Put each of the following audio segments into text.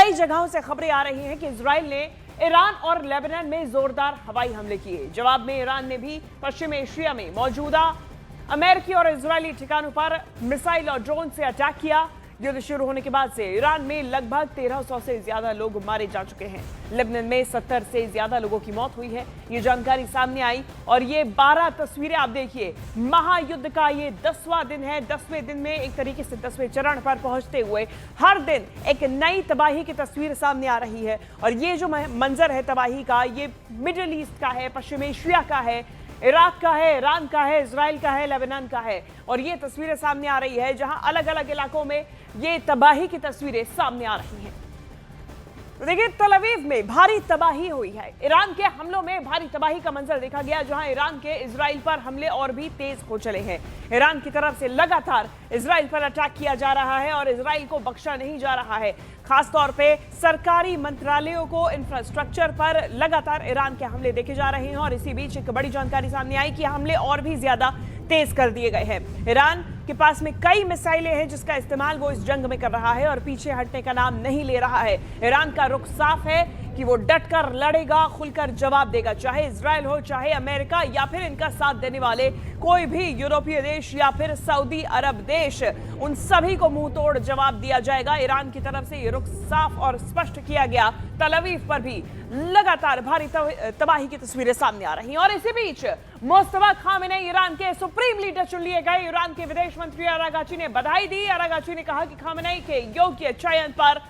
कई जगहों से खबरें आ रही हैं कि इजराइल ने ईरान और लेबनान में जोरदार हवाई हमले किए। जवाब में ईरान ने भी पश्चिम एशिया में मौजूदा अमेरिकी और इजरायली ठिकानों पर मिसाइल और ड्रोन से अटैक किया। युद्ध शुरू होने के बाद से ईरान में लगभग 1300 से ज्यादा लोग मारे जा चुके हैं। लेबनान में 70 से ज्यादा लोगों की मौत हुई है। ये जानकारी सामने आई और ये 12 तस्वीरें आप देखिए। महायुद्ध का ये 10वां दिन है। 10वें दिन में एक तरीके से 10वें चरण पर पहुंचते हुए हर दिन एक नई तबाही की तस्वीर सामने आ रही है। और ये जो मंजर है तबाही का, ये मिडिल ईस्ट का है, पश्चिम एशिया का है, इराक का है, ईरान का है, इजराइल का है, लेबनान का है। और ये तस्वीरें सामने आ रही है जहां अलग अलग इलाकों में ये तबाही की तस्वीरें सामने आ रही हैं। तो देखिए, तल अवीव में भारी तबाही हुई है। ईरान के हमलों में भारी तबाही का मंजर देखा गया, जहां ईरान के इजराइल पर हमले और भी तेज हो चले हैं। ईरान की तरफ से लगातार इजराइल पर अटैक किया जा रहा है और इजराइल को बख्शा नहीं जा रहा है। खासतौर पे सरकारी मंत्रालयों को, इंफ्रास्ट्रक्चर पर लगातार ईरान के हमले देखे जा रहे हैं। और इसी बीच एक बड़ी जानकारी सामने आई कि हमले और भी ज्यादा तेज कर दिए गए हैं। ईरान के पास में कई मिसाइलें हैं जिसका इस्तेमाल वो इस जंग में कर रहा है और पीछे हटने का नाम नहीं ले रहा है। ईरान का रुख साफ है कि वो डटकर लड़ेगा, खुलकर जवाब देगा, चाहे इजराइल हो, चाहे अमेरिका या फिर इनका साथ देने वाले कोई भी यूरोपीय देश या फिर सऊदी अरब देश, उन सभी को मुंह तोड़ जवाब दिया जाएगा। ईरान की तरफ से ये रुख साफ और स्पष्ट किया गया। तल अवीव पर भी लगातार भारी तबाही की तस्वीरें सामने आ रही हैं। और इसी बीच मुस्तफा खामेनेई ईरान के सुप्रीम लीडर चुन लिए गए। ईरान के विदेश मंत्री अरागाची ने बधाई दी। अरागाची ने कहा कि खामेनेई के योग्य चयन पर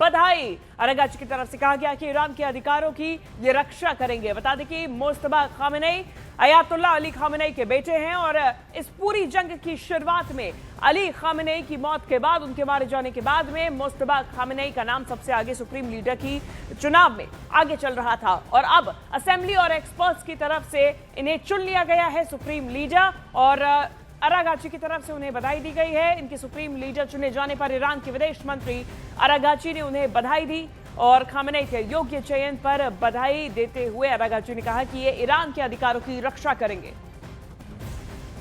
बधाई। अरागाची की तरफ से कहा गया कि ईरान के अधिकारों की ये रक्षा करेंगे। बता दें कि Mustafa Khamenei Ayatollah Ali Khamenei के बेटे हैं और इस पूरी जंग की शुरुआत में अली खामेनेई की मौत के बाद, उनके मारे जाने के बाद में मुस्तफा खामेनेई का नाम सबसे आगे सुप्रीम लीडर की चुनाव में आगे चल रहा था। और अब असेंबली और एक्सपर्ट्स की तरफ से इन्हें चुन लिया गया है सुप्रीम लीडर और अरागाची की तरफ से उन्हें बधाई दी गई है। इनके सुप्रीम लीडर चुने जाने पर ईरान के विदेश मंत्री अरागाची ने उन्हें बधाई दी और खामेनेई के योग्य चयन पर बधाई देते हुए अरागाची ने कहा कि ये ईरान के अधिकारों की रक्षा करेंगे।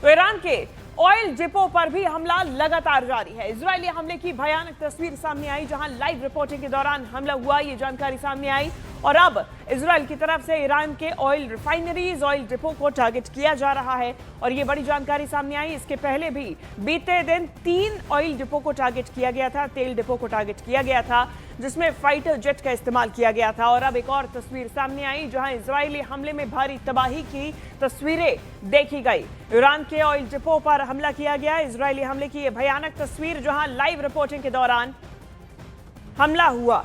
तो ईरान के ऑयल डिपो पर भी हमला लगातार जारी है। इजरायली हमले की भयानक तस्वीर सामने आई, जहां लाइव रिपोर्टिंग के दौरान हमला हुआ, ये जानकारी सामने आई। और अब इजरायल की तरफ से ईरान के ऑयल रिफाइनरीज, ऑयल डिपो को टारगेट किया जा रहा है और ये बड़ी जानकारी सामने आई। इसके पहले भी बीते दिन 3 ऑयल डिपो को टारगेट किया गया था, तेल डिपो को टारगेट किया गया था, जिसमें फाइटर जेट का इस्तेमाल किया गया था। और अब एक और तस्वीर सामने आई जहां इजरायली हमले में भारी तबाही की तस्वीरें देखी गई। ईरान के ऑयल डिपो पर हमला किया गया। इजरायली हमले की यह भयानक तस्वीर जहां लाइव रिपोर्टिंग के दौरान हमला हुआ।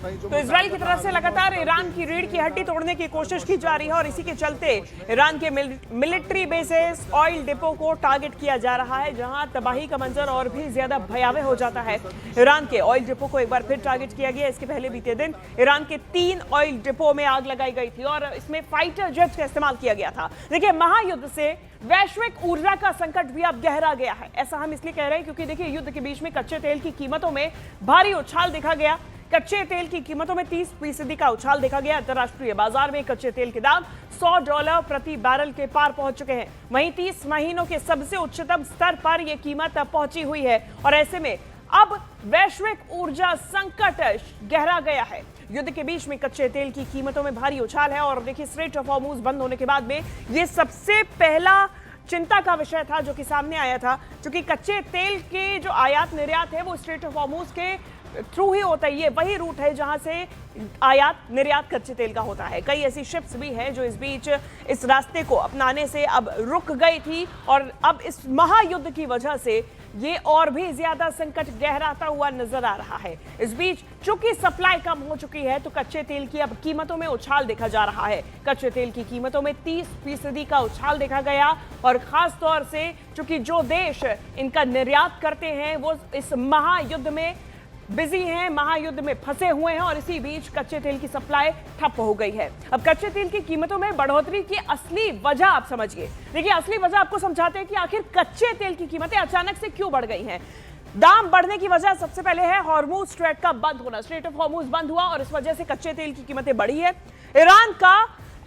तो इजराइल की तरफ से लगातार ईरान की रीढ़ की हड्डी तोड़ने की कोशिश की जा रही है और इसी के चलते ईरान के मिलिट्री बेसेस, ऑयल डिपो को टारगेट किया जा रहा है, जहां तबाही का मंजर और भी ज्यादा भयावह हो जाता है। ईरान के ऑयल डिपो को एक बार फिर टारगेट किया गया। इसके पहले बीते दिन ईरान के 3 ऑयल डिपो में आग लगाई गई थी और इसमें फाइटर जेट का इस्तेमाल किया गया था। देखिए, महायुद्ध से वैश्विक ऊर्जा का संकट भी अब गहरा गया है। ऐसा हम इसलिए कह रहे हैं क्योंकि देखिए, युद्ध के बीच में कच्चे तेल की कीमतों में भारी उछाल देखा गया। कच्चे तेल की कीमतों में 30% का उछाल देखा गया। अंतर्राष्ट्रीय बाजार में कच्चे तेल के दाम $100 प्रति बैरल के पार पहुंच चुके हैं। वहीं 30 महीनों के सबसे उच्चतम स्तर पर यह कीमत पहुंची हुई है और ऐसे में अब वैश्विक ऊर्जा संकट गहरा गया है। युद्ध के बीच में कच्चे तेल की कीमतों में भारी उछाल है और देखिए, स्ट्रेट ऑफ हॉर्मुज बंद होने के बाद में यह सबसे पहला चिंता का विषय था जो कि सामने आया था, क्योंकि कच्चे तेल के जो आयात निर्यात है वो स्ट्रेट ऑफ हॉर्मुज के थ्रू ही होता है। ये वही रूट है जहां से आयात निर्यात कच्चे तेल का होता है। कई ऐसी शिप्स भी हैं जो इस बीच इस रास्ते को अपनाने से अब रुक गई थी और अब इस महायुद्ध की वजह से ये और भी ज्यादा संकट गहराता हुआ नजर आ रहा है। इस बीच चूंकि सप्लाई कम हो चुकी है तो कच्चे तेल की अब कीमतों में उछाल देखा जा रहा है। कच्चे तेल की कीमतों में 30% का उछाल देखा गया और खास तौर से चूंकि जो देश इनका निर्यात करते हैं वो इस महायुद्ध में बिजी हैं, महायुद्ध में फंसे हुए हैं और इसी बीच कच्चे तेल की सप्लाई ठप हो गई है। अब कच्चे तेल की कीमतों में बढ़ोतरी की असली वजह आप समझिए। देखिए, असली वजह आपको समझाते हैं कि आखिर कच्चे तेल की कीमतें अचानक से क्यों बढ़ गई हैं। दाम बढ़ने की वजह सबसे पहले है हॉर्मुज स्ट्रेट का बंद होना। स्ट्रेट ऑफ हॉर्मुज बंद हुआ और इस वजह से कच्चे तेल की कीमतें बढ़ी है। ईरान का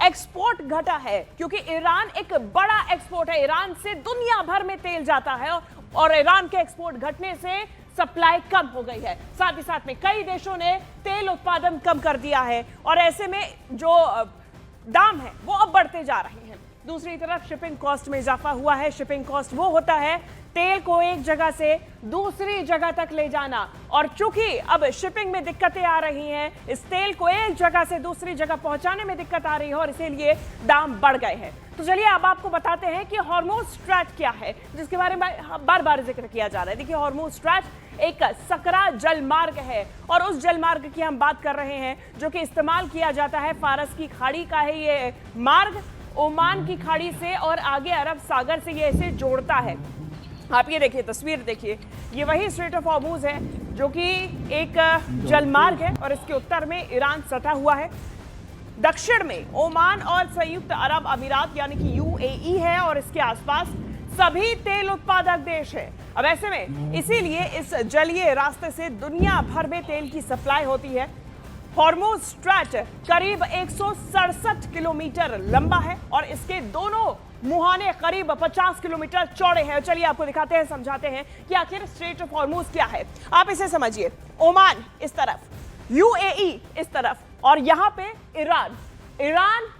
एक्सपोर्ट घटा है क्योंकि ईरान एक बड़ा एक्सपोर्ट है। ईरान से दुनिया भर में तेल जाता है और ईरान के एक्सपोर्ट घटने से सप्लाई कम हो गई है। साथ ही साथ में कई देशों ने तेल उत्पादन कम कर दिया है और ऐसे में जो दाम है वो अब बढ़ते जा रहे हैं। दूसरी तरफ शिपिंग कॉस्ट में इजाफा हुआ है। शिपिंग कॉस्ट वो होता है तेल को एक जगह से दूसरी जगह तक ले जाना, और चूंकि अब शिपिंग में दिक्कतें आ रही हैं, इस तेल को एक जगह से दूसरी जगह पहुंचाने में दिक्कत आ रही है और इसीलिए दाम बढ़ गए हैं। तो चलिए अब आपको बताते हैं कि हॉर्मुज स्ट्रैट क्या है, जिसके बारे में बार बार जिक्र किया जा रहा है। देखिए, हॉर्मुज स्ट्रैट एक सकरा जल मार्ग है और उस जल मार्ग की हम बात कर रहे हैं जो कि इस्तेमाल किया जाता है। फारस की खाड़ी का है ये मार्ग, ओमान की खाड़ी से और आगे अरब सागर से ये इसे जोड़ता है। आप ये देखिए, तस्वीर देखिए, ये वही स्ट्रेट ऑफ हॉर्मुज है जो कि एक जलमार्ग है और इसके उत्तर में ईरान सटा हुआ है। दक्षिण में ओमान और संयुक्त अरब अमीरात यानी कि यूएई है और इसके आसपास सभी तेल उत्पादक देश है। अब ऐसे में इसीलिए इस जलीय रास्ते से दुनिया भर में तेल की सप्लाई होती है। हॉर्मुज स्ट्रैट करीब 167 किलोमीटर लंबा है और इसके दोनों मुहाने करीब 50 किलोमीटर चौड़े हैं। चलिए आपको दिखाते हैं, समझाते हैं कि आखिर स्ट्रेट ऑफ हॉर्मुज क्या है। आप इसे समझिए, ओमान इस तरफ, यूएई इस तरफ और यहां पे ईरान,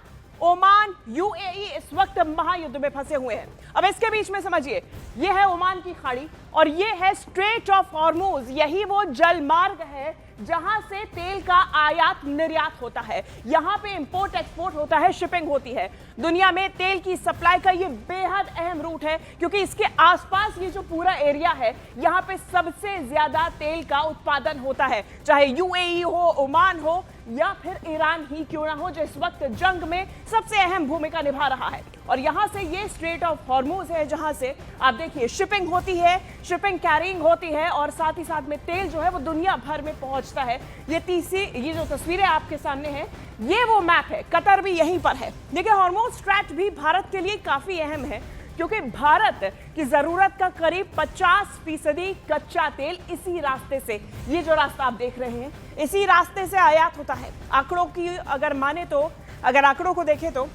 ओमान, यूएई इस वक्त महायुद्ध में फंसे हुए हैं। अब इसके बीच में समझिए, ये है ओमान की खाड़ी और ये है स्ट्रेट ऑफ हॉर्मुज। यही वो जल मार्ग है जहां से तेल का आयात निर्यात होता है। यहां पे इंपोर्ट एक्सपोर्ट होता है, शिपिंग होती है। दुनिया में तेल की सप्लाई का ये बेहद अहम रूट है क्योंकि इसके आसपास ये जो पूरा एरिया है, यहां पे सबसे ज्यादा तेल का उत्पादन होता है, चाहे यूएई हो, ओमान हो या फिर ईरान ही क्यों ना हो, जो इस वक्त जंग में सबसे अहम भूमिका निभा रहा है। और यहां से ये स्ट्रेट ऑफ हॉर्मुज है जहां से आप देखिए शिपिंग होती है, शिपिंग कैरिंग होती है और साथ ही साथ में तेल जो है वो दुनिया भर में पहुंचता है। ये जो तस्वीरें आपके सामने हैं, ये वो मैप है। कतर भी यहीं पर है। देखिए, हॉर्मुज स्ट्रैट भी भारत के लिए काफी अहम है क्योंकि भारत की जरूरत का करीब 50% कच्चा तेल इसी रास्ते से, ये जो रास्ता आप देख रहे हैं, इसी रास्ते से आयात होता है। आंकड़ों की अगर माने तो, अगर आंकड़ों को देखें तो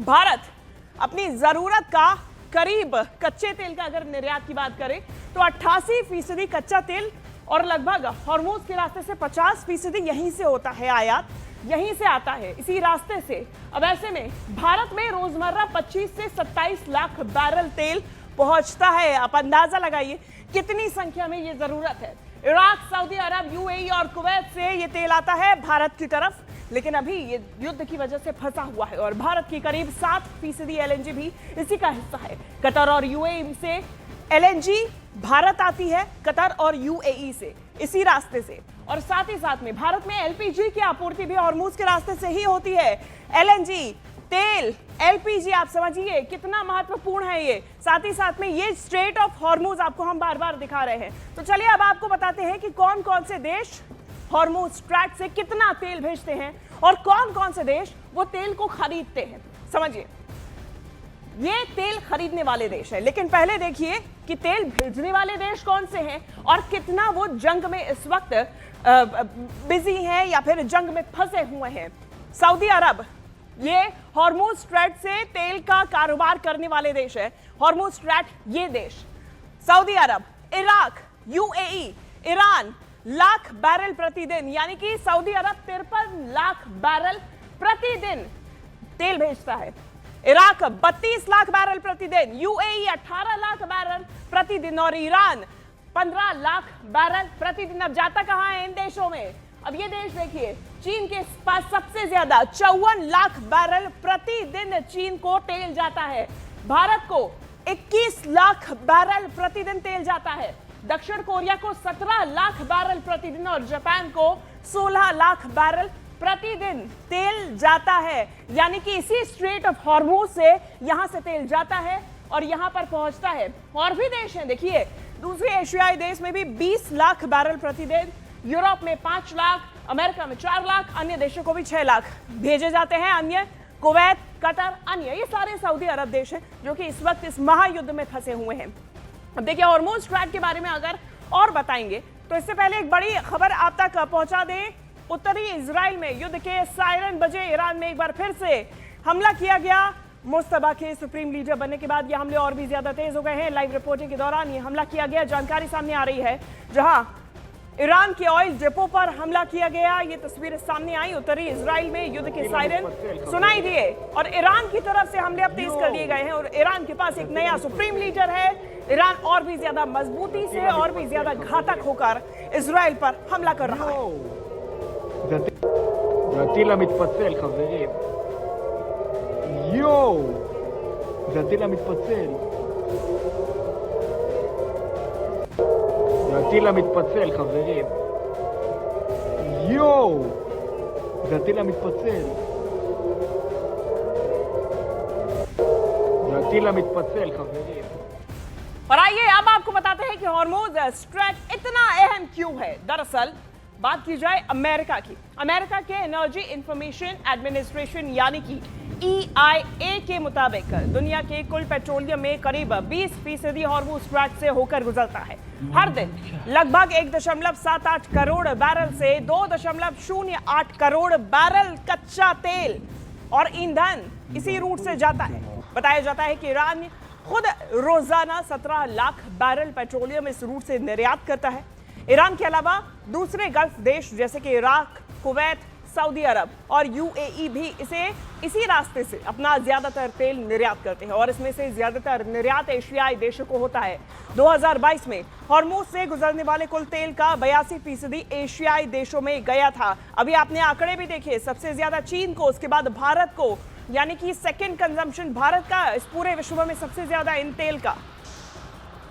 भारत अपनी जरूरत का करीब कच्चे तेल का अगर निर्यात की बात करें तो 88% कच्चा तेल और लगभग हॉर्मुज के रास्ते से 50% यहीं से होता है आयात, यहीं से आता है, इसी रास्ते से। अब ऐसे में भारत में रोजमर्रा 25 से 27 लाख बैरल तेल पहुंचता है। आप अंदाजा लगाइए कितनी संख्या में ये जरूरत है। इराक, सऊदी अरब, यूएई और कुवैत से ये तेल आता है भारत की तरफ, लेकिन अभी ये युद्ध की वजह से फंसा हुआ है और भारत की करीब 7% एलएनजी भी इसी का हिस्सा है। कतर और यूएई से एलएनजी भारत आती है, कतर और यूएई से, इसी रास्ते से। और साथ ही साथ में भारत में एलपीजी की आपूर्ति भी हॉर्मुज के रास्ते से ही होती है। एलएनजी, तेल, एलपीजी, आप समझिए कितना महत्वपूर्ण है ये। साथ ही साथ में ये स्ट्रेट ऑफ हॉर्मुज आपको हम बार बार दिखा रहे हैं। तो चलिए अब आपको बताते हैं कि कौन कौन से देश हॉर्मुज स्ट्रैट से कितना तेल भेजते हैं और कौन कौन से देश वो तेल को खरीदते हैं। समझिए, ये तेल खरीदने वाले देश है, लेकिन पहले देखिए कि तेल भेजने वाले देश कौन से हैं और कितना वो जंग में इस वक्त बिजी हैं या फिर जंग में फंसे हुए हैं। सऊदी अरब ये हॉर्मुज स्ट्रैट से तेल का कारोबार करने वाले देश है। हॉर्मुज स्ट्रैट ये देश, Saudi Arab, Iraq, UAE, Iran lakh barrel प्रतिदिन, यानी कि सऊदी अरब 53 लाख बैरल प्रतिदिन तेल भेजता है। इराक 32 लाख बैरल प्रतिदिन, यूएई 18 लाख बैरल प्रतिदिन और ईरान 15 लाख बैरल प्रतिदिन। अब जाता कहां है इन देशों में? अब ये देश देखिए, चीन के पास सबसे ज्यादा 54 लाख बैरल प्रतिदिन चीन को तेल जाता है। भारत को 21 लाख बैरल प्रतिदिन तेल जाता है। दक्षिण कोरिया को 17 लाख बैरल प्रतिदिन और जापान को 16 लाख बैरल प्रतिदिन तेल जाता है। यानी कि इसी स्ट्रेट ऑफ हॉर्मुज से यहां से तेल जाता है और यहां पर पहुंचता है। और भी देश हैं, देखिए दूसरे एशियाई देश में भी 20 लाख बैरल प्रतिदिन यूरोप में 5 लाख, अमेरिका में 4 लाख, अन्य देशों को भी 6 लाख भेजे जाते हैं। अन्य कुवैत, कतर, अन्य ये सारे सऊदी अरब देश हैं जो कि इस वक्त इस महायुद्ध में फंसे हुए हैं। अब देखिए, हॉर्मोज स्ट्रैट के बारे में अगर और बताएंगे तो इससे पहले एक बड़ी खबर आप तक पहुंचा दें। उत्तरी इजराइल में युद्ध के सायरन बजे। ईरान में एक बार फिर से हमला किया गया। मुस्तफा के सुप्रीम लीडर बनने के बाद ये हमले और भी ज्यादा तेज हो गए हैं। लाइव रिपोर्टिंग के दौरान ये हमला किया गया, जानकारी सामने आ रही है, जहां ईरान के ऑयल डिपो पर हमला किया गया। ये तस्वीरें सामने आई। उत्तरी इजराइल में युद्ध के सायरन सुनाई दिए और ईरान की तरफ से हमले अब तेज कर दिए गए हैं। और ईरान के पास एक नया सुप्रीम लीडर है। ईरान और भी ज्यादा मजबूती से और भी ज्यादा घातक होकर इजराइल पर हमला कर रहा है। זה הטיל המתפצל, חברים. יואו! זה הטיל המתפצל. זה הטיל המתפצל, חברים. יואו! זה הטיל המתפצל. זה הטיל המתפצל, חברים. और आइए अब आपको बताते हैं कि हॉर्मोज स्ट्रैट इतना अहम क्यों है। दरअसल बात की जाए अमेरिका की। अमेरिका के एनर्जी इंफॉर्मेशन एडमिनिस्ट्रेशन यानी कि EIA के मुताबिक दुनिया के कुल पेट्रोलियम में करीब 20% हॉर्मोज स्ट्रैट से होकर गुजरता है। हर दिन लगभग 1.78 करोड़ बैरल से 2.08 करोड़ बैरल कच्चा तेल और ईंधन इसी रूट से जाता है। बताया जाता है कि ईरान खुद रोजाना 17 लाख बैरल पेट्रोलियम इस रूट से निर्यात करता है। ईरान के अलावा दूसरे गल्फ देश जैसे कि इराक, कुवैत, सऊदी अरब और UAE भी इसी रास्ते से अपना ज्यादातर तेल निर्यात करते हैं और इसमें से ज्यादातर निर्यात एशियाई देशों को होता है। 2022 में हॉर्मोज से गुजरने वाले कुल तेल का 82% एशियाई देशों में गया था। अभी आपने आंकड़े भी देखे, सबसे ज्यादा चीन को, उसके बाद भारत को, यानी कि सेकेंड कंजम्पशन भारत का इस पूरे विश्व में सबसे ज्यादा इन तेल का।